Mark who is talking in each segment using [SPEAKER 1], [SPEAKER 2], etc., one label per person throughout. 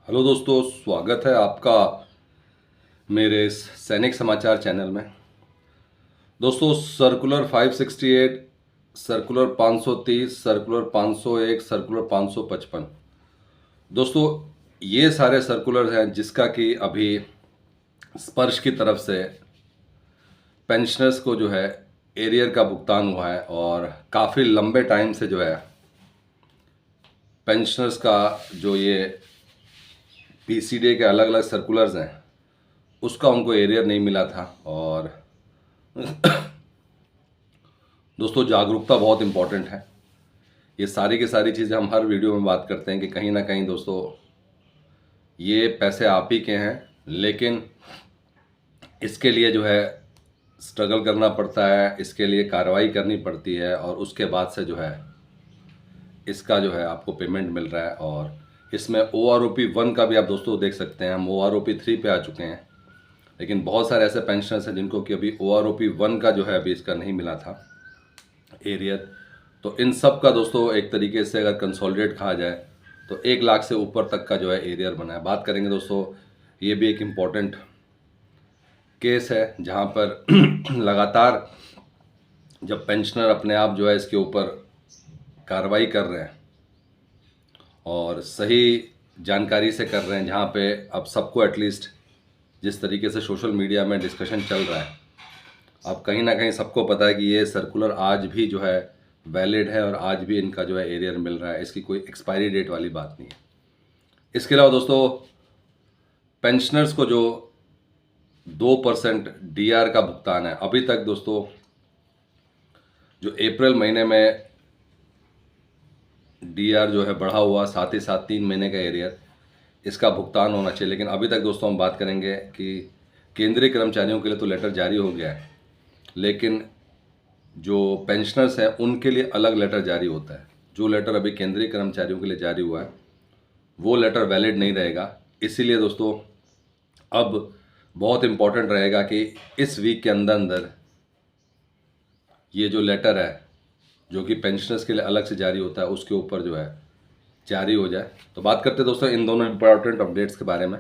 [SPEAKER 1] Hello दोस्तों, स्वागत है आपका मेरे इस सैनिक समाचार चैनल में। दोस्तों, सर्कुलर 568, सर्कुलर 530, सर्कुलर 501, सर्कुलर 555, दोस्तों ये सारे सर्कुलर हैं जिसका कि अभी स्पर्श की तरफ से पेंशनर्स को जो है एरियर का भुगतान हुआ है और काफ़ी लंबे टाइम से जो है पेंशनर्स का जो ये पीसीडी के अलग अलग सर्कुलर्स हैं उसका उनको एरियर नहीं मिला था। और दोस्तों, जागरूकता बहुत इम्पॉर्टेंट है। ये सारी की सारी चीज़ें हम हर वीडियो में बात करते हैं कि कहीं ना कहीं दोस्तों ये पैसे आप ही के हैं, लेकिन इसके लिए जो है स्ट्रगल करना पड़ता है, इसके लिए कार्रवाई करनी पड़ती है और उसके बाद से जो है इसका जो है आपको पेमेंट मिल रहा है। और इसमें OROP 1 का भी आप दोस्तों देख सकते हैं, हम OROP 3 पे आ चुके हैं, लेकिन बहुत सारे ऐसे पेंशनर्स हैं जिनको कि अभी OROP 1 का जो है अभी इसका नहीं मिला था एरियर। तो इन सब का दोस्तों एक तरीके से अगर कंसोलिडेट कहा जाए तो 1 लाख से ऊपर तक का जो है एरियर बना है। बात करेंगे दोस्तों, ये भी एक इम्पॉर्टेंट केस है जहाँ पर लगातार जब पेंशनर अपने आप जो है इसके ऊपर कार्रवाई कर रहे हैं और सही जानकारी से कर रहे हैं, जहाँ पे अब सबको एटलीस्ट जिस तरीके से सोशल मीडिया में डिस्कशन चल रहा है, अब कहीं ना कहीं सबको पता है कि ये सर्कुलर आज भी जो है वैलिड है और आज भी इनका जो है एरियर मिल रहा है, इसकी कोई एक्सपायरी डेट वाली बात नहीं है। इसके अलावा दोस्तों, पेंशनर्स को जो 2% डीआर का भुगतान है, अभी तक दोस्तों जो अप्रैल महीने में डीआर जो है बढ़ा हुआ, साथ ही साथ 3 महीने का एरियर, इसका भुगतान होना चाहिए। लेकिन अभी तक दोस्तों हम बात करेंगे कि केंद्रीय कर्मचारियों के लिए तो लेटर जारी हो गया है, लेकिन जो पेंशनर्स हैं उनके लिए अलग लेटर जारी होता है। जो लेटर अभी केंद्रीय कर्मचारियों के लिए जारी हुआ है वो लेटर वैलिड नहीं रहेगा। इसीलिए दोस्तों अब बहुत इम्पॉर्टेंट रहेगा कि इस वीक के अंदर अंदर ये जो लेटर है जो कि पेंशनर्स के लिए अलग से जारी होता है उसके ऊपर जो है जारी हो जाए। तो बात करते हैं दोस्तों इन दोनों इम्पोर्टेंट अपडेट्स के बारे में।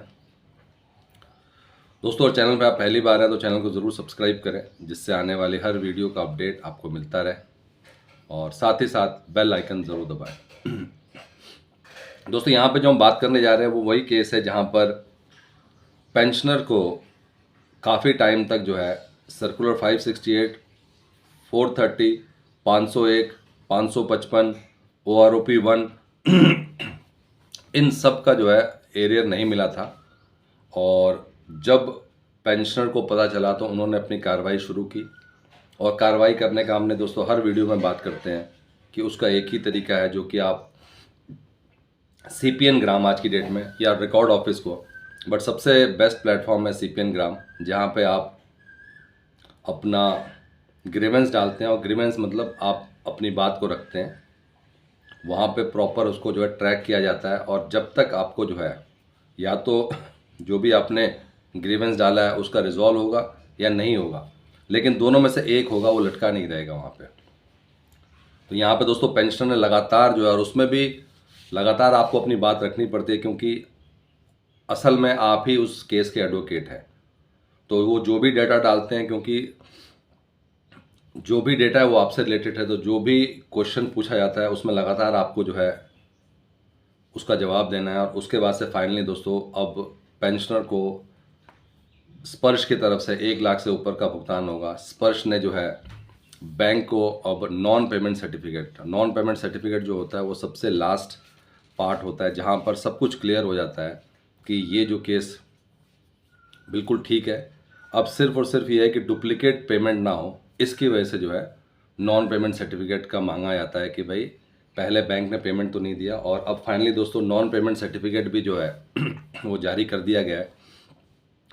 [SPEAKER 1] दोस्तों, चैनल पे आप पहली बार हैं तो चैनल को ज़रूर सब्सक्राइब करें, जिससे आने वाली हर वीडियो का अपडेट आपको मिलता रहे, और साथ ही साथ बेल आइकन ज़रूर दबाएं। दोस्तों, यहाँ पे जो हम बात करने जा रहे हैं वो वही केस है जहाँ पर पेंशनर को काफ़ी टाइम तक जो है सर्कुलर 568, 430, 501, 555, OROP 1 इन सब का जो है एरियर नहीं मिला था। और जब पेंशनर को पता चला तो उन्होंने अपनी कार्रवाई शुरू की, और कार्रवाई करने का हमने दोस्तों हर वीडियो में बात करते हैं कि उसका एक ही तरीका है, जो कि आप CPN ग्राम आज की डेट में, या रिकॉर्ड ऑफिस को, बट सबसे बेस्ट प्लेटफॉर्म है CPN ग्राम, जहाँ पे आप अपना ग्रीवेंस डालते हैं, और ग्रीवेंस मतलब आप अपनी बात को रखते हैं, वहाँ पे प्रॉपर उसको जो है ट्रैक किया जाता है। और जब तक आपको जो है या तो जो भी आपने ग्रीवेंस डाला है उसका रिजॉल्व होगा या नहीं होगा, लेकिन दोनों में से एक होगा, वो लटका नहीं रहेगा वहाँ पे। तो यहाँ पे दोस्तों पेंशनर ने लगातार जो है, और उसमें भी लगातार आपको अपनी बात रखनी पड़ती है, क्योंकि असल में आप ही उस केस के एडवोकेट हैं। तो वो जो भी डेटा डालते हैं, क्योंकि जो भी डेटा है वो आपसे रिलेटेड है, तो जो भी क्वेश्चन पूछा जाता है उसमें लगातार आपको जो है उसका जवाब देना है। और उसके बाद से फाइनली दोस्तों अब पेंशनर को स्पर्श की तरफ से 1 लाख से ऊपर का भुगतान होगा। स्पर्श ने जो है बैंक को अब नॉन पेमेंट सर्टिफिकेट जो होता है वो सबसे लास्ट पार्ट होता है, जहाँ पर सब कुछ क्लियर हो जाता है कि ये जो केस बिल्कुल ठीक है। अब सिर्फ और सिर्फ ये है कि डुप्लीकेट पेमेंट ना हो, इसकी वजह से जो है नॉन पेमेंट सर्टिफिकेट का मांगा जाता है कि भाई पहले बैंक ने पेमेंट तो नहीं दिया। और अब फाइनली दोस्तों नॉन पेमेंट सर्टिफिकेट भी जो है वो जारी कर दिया गया है।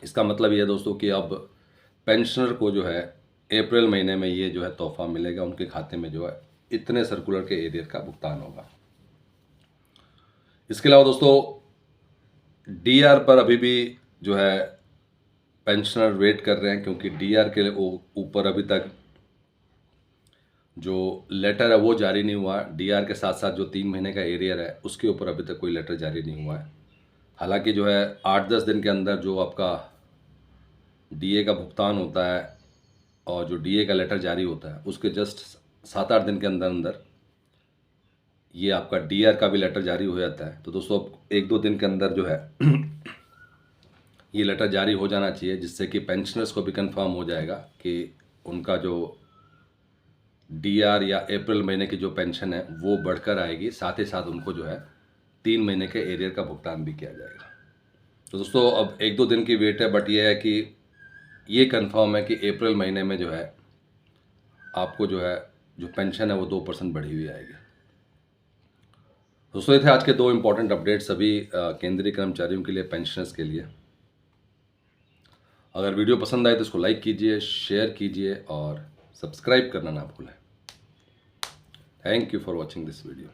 [SPEAKER 1] इसका मतलब ये है दोस्तों कि अब पेंशनर को जो है अप्रैल महीने में ये जो है तोहफा मिलेगा, उनके खाते में जो है इतने सर्कुलर के एरियर का भुगतान होगा। इसके अलावा दोस्तों डीआर पर अभी भी जो है पेंशनर वेट कर रहे हैं, क्योंकि डीआर के ऊपर अभी तक जो लेटर है वो जारी नहीं हुआ। डीआर के साथ साथ जो 3 महीने का एरियर है उसके ऊपर अभी तक कोई लेटर जारी नहीं हुआ है। हालांकि जो है 8-10 दिन के अंदर जो आपका डीए का भुगतान होता है और जो डीए का लेटर जारी होता है उसके जस्ट 7-8 दिन के अंदर अंदर ये आपका डीआर का भी लेटर जारी हो जाता है। तो दोस्तों अब 1-2 दिन के अंदर जो है ये लेटर जारी हो जाना चाहिए, जिससे कि पेंशनर्स को भी कंफर्म हो जाएगा कि उनका जो डीआर या अप्रैल महीने की जो पेंशन है वो बढ़कर आएगी, साथ ही साथ उनको जो है 3 महीने के एरियर का भुगतान भी किया जाएगा। तो दोस्तों अब 1-2 दिन की वेट है, बट ये है कि ये कंफर्म है कि अप्रैल महीने में जो है आपको जो है जो पेंशन है वो 2% बढ़ी हुई आएगी। दोस्तों ये थे आज के 2 इम्पॉर्टेंट अपडेट सभी केंद्रीय कर्मचारियों के लिए, पेंशनर्स के लिए। अगर वीडियो पसंद आए तो इसको लाइक कीजिए, शेयर कीजिए और सब्सक्राइब करना ना भूलें। Thank you for watching this video.